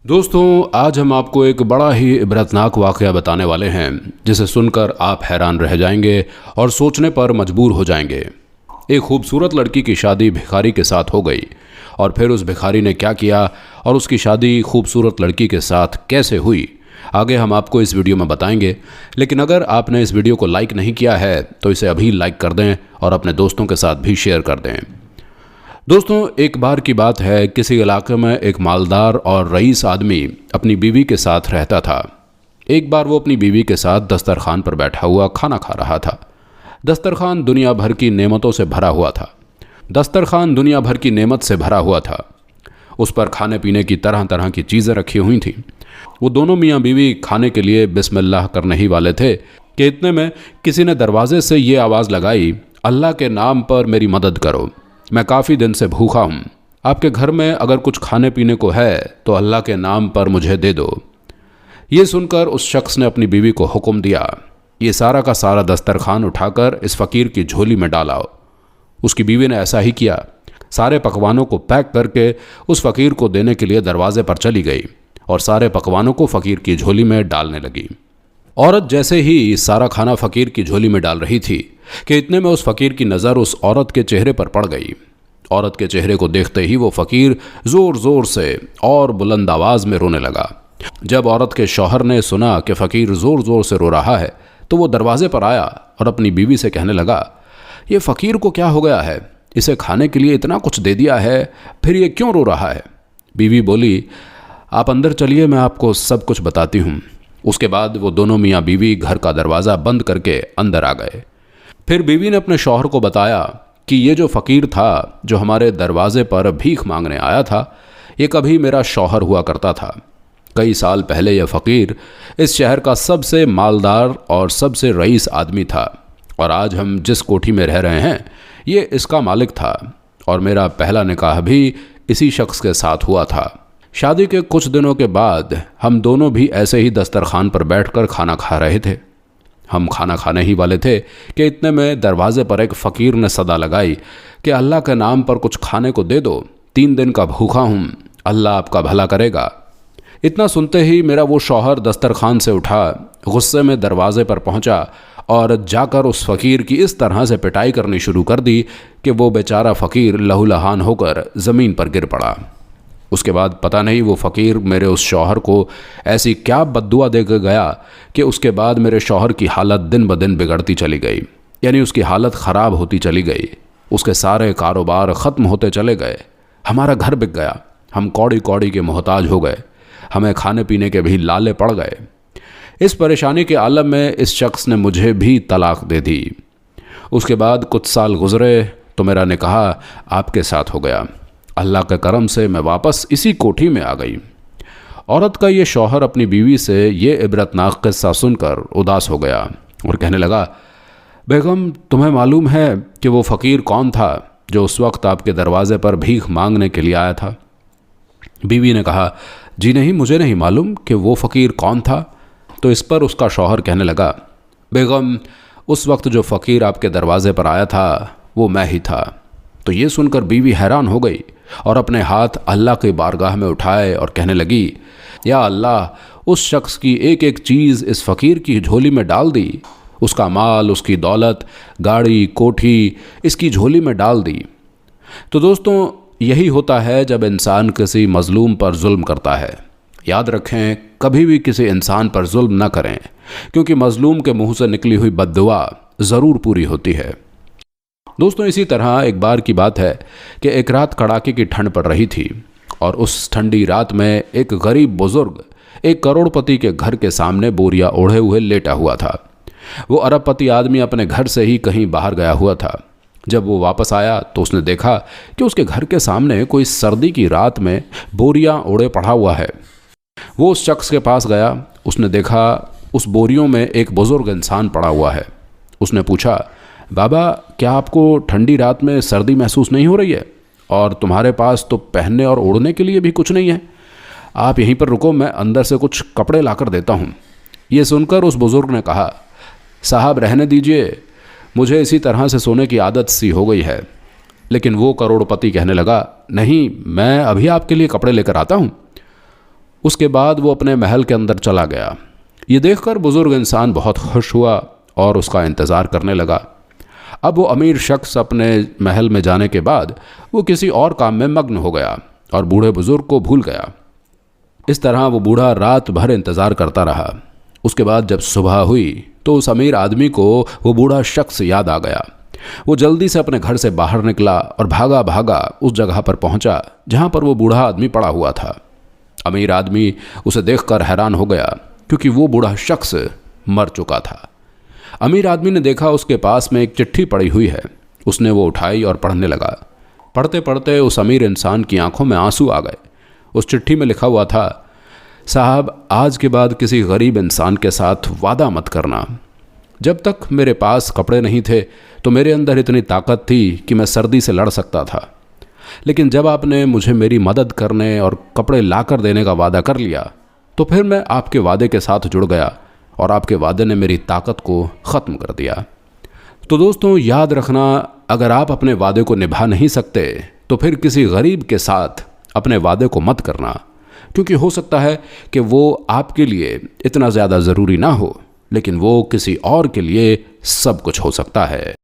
दोस्तों, आज हम आपको एक बड़ा ही इबरतनाक वाक़या बताने वाले हैं जिसे सुनकर आप हैरान रह जाएंगे और सोचने पर मजबूर हो जाएंगे। एक खूबसूरत लड़की की शादी भिखारी के साथ हो गई और फिर उस भिखारी ने क्या किया और उसकी शादी खूबसूरत लड़की के साथ कैसे हुई, आगे हम आपको इस वीडियो में बताएंगे। लेकिन अगर आपने इस वीडियो को लाइक नहीं किया है तो इसे अभी लाइक कर दें और अपने दोस्तों के साथ भी शेयर कर दें। दोस्तों, एक बार की बात है, किसी इलाके में एक मालदार और रईस आदमी अपनी बीवी के साथ रहता था। एक बार वो अपनी बीवी के साथ दस्तरखान पर बैठा हुआ खाना खा रहा था। दस्तरखान दुनिया भर की नेमतों से भरा हुआ था। दस्तरखान दुनिया भर की नेमत से भरा हुआ था। उस पर खाने पीने की तरह तरह की चीज़ें रखी हुई थीं। वो दोनों मियाँ बीवी खाने के लिए बिस्मिल्लाह करने ही वाले थे कि इतने में किसी ने दरवाजे से ये आवाज़ लगाई, अल्लाह के नाम पर मेरी मदद करो, मैं काफ़ी दिन से भूखा हूँ। आपके घर में अगर कुछ खाने पीने को है तो अल्लाह के नाम पर मुझे दे दो। ये सुनकर उस शख्स ने अपनी बीवी को हुक्म दिया, ये सारा का सारा दस्तरखान उठाकर इस फ़कीर की झोली में डालाओ। उसकी बीवी ने ऐसा ही किया। सारे पकवानों को पैक करके उस फ़कीर को देने के लिए दरवाजे पर चली गई और सारे पकवानों को फ़कीर की झोली में डालने लगी। औरत जैसे ही सारा खाना फ़कीर की झोली में डाल रही थी कि इतने में उस फ़कीर की नज़र उस औरत के चेहरे पर पड़ गई। औरत के चेहरे को देखते ही वो फ़कीर ज़ोर ज़ोर से और बुलंद आवाज़ में रोने लगा। जब औरत के शौहर ने सुना कि फ़कीर ज़ोर ज़ोर से रो रहा है तो वो दरवाजे पर आया और अपनी बीवी से कहने लगा, ये फ़कीर को क्या हो गया है, इसे खाने के लिए इतना कुछ दे दिया है, फिर ये क्यों रो रहा है। बीवी बोली, आप अंदर चलिए, मैं आपको सब कुछ बताती हूँ। उसके बाद वो दोनों मियाँ बीवी घर का दरवाज़ा बंद करके अंदर आ गए। फिर बीवी ने अपने शौहर को बताया कि ये जो फ़कीर था जो हमारे दरवाजे पर भीख मांगने आया था, ये कभी मेरा शौहर हुआ करता था। कई साल पहले यह फ़कीर इस शहर का सबसे मालदार और सबसे रईस आदमी था और आज हम जिस कोठी में रह रहे हैं ये इसका मालिक था और मेरा पहला निकाह भी इसी शख्स के साथ हुआ था। शादी के कुछ दिनों के बाद हम दोनों भी ऐसे ही दस्तरखान पर बैठकर खाना खा रहे थे। हम खाना खाने ही वाले थे कि इतने में दरवाजे पर एक फ़कीर ने सदा लगाई कि अल्लाह के नाम पर कुछ खाने को दे दो, 3 दिन का भूखा हूँ, अल्लाह आपका भला करेगा। इतना सुनते ही मेरा वो शौहर दस्तरखान से उठा, गुस्से में दरवाजे पर पहुँचा और जाकर उस फ़कीर की इस तरह से पिटाई करनी शुरू कर दी कि वो बेचारा फ़कीर लहूलुहान होकर ज़मीन पर गिर पड़ा। उसके बाद पता नहीं वो फ़कीर मेरे उस शौहर को ऐसी क्या बद्दुआ दे के गया कि उसके बाद मेरे शौहर की हालत दिन ब दिन बिगड़ती चली गई, यानी उसकी हालत ख़राब होती चली गई। उसके सारे कारोबार ख़त्म होते चले गए। हमारा घर बिक गया। हम कौड़ी कौड़ी के मोहताज हो गए। हमें खाने पीने के भी लाले पड़ गए। इस परेशानी के आलम में इस शख्स ने मुझे भी तलाक दे दी। उसके बाद कुछ साल गुजरे तो मेरा निकाह आपके साथ हो गया। अल्लाह के करम से मैं वापस इसी कोठी में आ गई। औरत का ये शौहर अपनी बीवी से ये इबरतनाक किस्सा सुनकर उदास हो गया और कहने लगा, बेगम, तुम्हें मालूम है कि वो फ़कीर कौन था जो उस वक्त आपके दरवाजे पर भीख मांगने के लिए आया था। बीवी ने कहा, जी नहीं, मुझे नहीं मालूम कि वो फ़कीर कौन था। तो इस पर उसका शौहर कहने लगा, बेगम, उस वक्त जो फ़कीर आपके दरवाजे पर आया था वो मैं ही था। तो ये सुनकर बीवी हैरान हो गई और अपने हाथ अल्लाह की बारगाह में उठाए और कहने लगी, या अल्लाह, उस शख्स की एक एक चीज़ इस फ़कीर की झोली में डाल दी। उसका माल, उसकी दौलत, गाड़ी, कोठी इसकी झोली में डाल दी। तो दोस्तों, यही होता है जब इंसान किसी मज़लूम पर जुल्म करता है। याद रखें, कभी भी किसी इंसान पर जुल्म न करें, क्योंकि मज़लूम के मुंह से निकली हुई बद्दुआ ज़रूर पूरी होती है। दोस्तों, इसी तरह एक बार की बात है कि एक रात कड़ाके की ठंड पड़ रही थी और उस ठंडी रात में एक गरीब बुजुर्ग एक करोड़पति के घर के सामने बोरिया ओढ़े हुए लेटा हुआ था। वो अरबपति आदमी अपने घर से ही कहीं बाहर गया हुआ था। जब वो वापस आया तो उसने देखा कि उसके घर के सामने कोई सर्दी की रात में बोरियां ओढ़े पड़ा हुआ है। वो उस शख्स के पास गया। उसने देखा उस बोरियों में एक बुजुर्ग इंसान पड़ा हुआ है। उसने पूछा, बाबा, क्या आपको ठंडी रात में सर्दी महसूस नहीं हो रही है? और तुम्हारे पास तो पहनने और ओढ़ने के लिए भी कुछ नहीं है। आप यहीं पर रुको, मैं अंदर से कुछ कपड़े लाकर देता हूँ। ये सुनकर उस बुजुर्ग ने कहा, साहब रहने दीजिए, मुझे इसी तरह से सोने की आदत सी हो गई है। लेकिन वो करोड़पति कहने लगा, नहीं, मैं अभी आपके लिए कपड़े लेकर आता हूँ। उसके बाद वो अपने महल के अंदर चला गया। ये देखकर बुज़ुर्ग इंसान बहुत खुश हुआ और उसका इंतज़ार करने लगा। अब वो अमीर शख्स अपने महल में जाने के बाद वो किसी और काम में मग्न हो गया और बूढ़े बुज़ुर्ग को भूल गया। इस तरह वो बूढ़ा रात भर इंतज़ार करता रहा। उसके बाद जब सुबह हुई तो उस अमीर आदमी को वो बूढ़ा शख्स याद आ गया। वो जल्दी से अपने घर से बाहर निकला और भागा भागा उस जगह पर पहुंचा जहां पर वो बूढ़ा आदमी पड़ा हुआ था। अमीर आदमी उसे देखकर हैरान हो गया क्योंकि वो बूढ़ा शख्स मर चुका था। अमीर आदमी ने देखा उसके पास में एक चिट्ठी पड़ी हुई है। उसने वो उठाई और पढ़ने लगा। पढ़ते पढ़ते उस अमीर इंसान की आंखों में आंसू आ गए। उस चिट्ठी में लिखा हुआ था, साहब, आज के बाद किसी गरीब इंसान के साथ वादा मत करना। जब तक मेरे पास कपड़े नहीं थे तो मेरे अंदर इतनी ताकत थी कि मैं सर्दी से लड़ सकता था, लेकिन जब आपने मुझे मेरी मदद करने और कपड़े लाकर देने का वादा कर लिया तो फिर मैं आपके वादे के साथ जुड़ गया और आपके वादे ने मेरी ताकत को ख़त्म कर दिया। तो दोस्तों, याद रखना, अगर आप अपने वादे को निभा नहीं सकते तो फिर किसी गरीब के साथ अपने वादे को मत करना, क्योंकि हो सकता है कि वो आपके लिए इतना ज़्यादा ज़रूरी ना हो, लेकिन वो किसी और के लिए सब कुछ हो सकता है।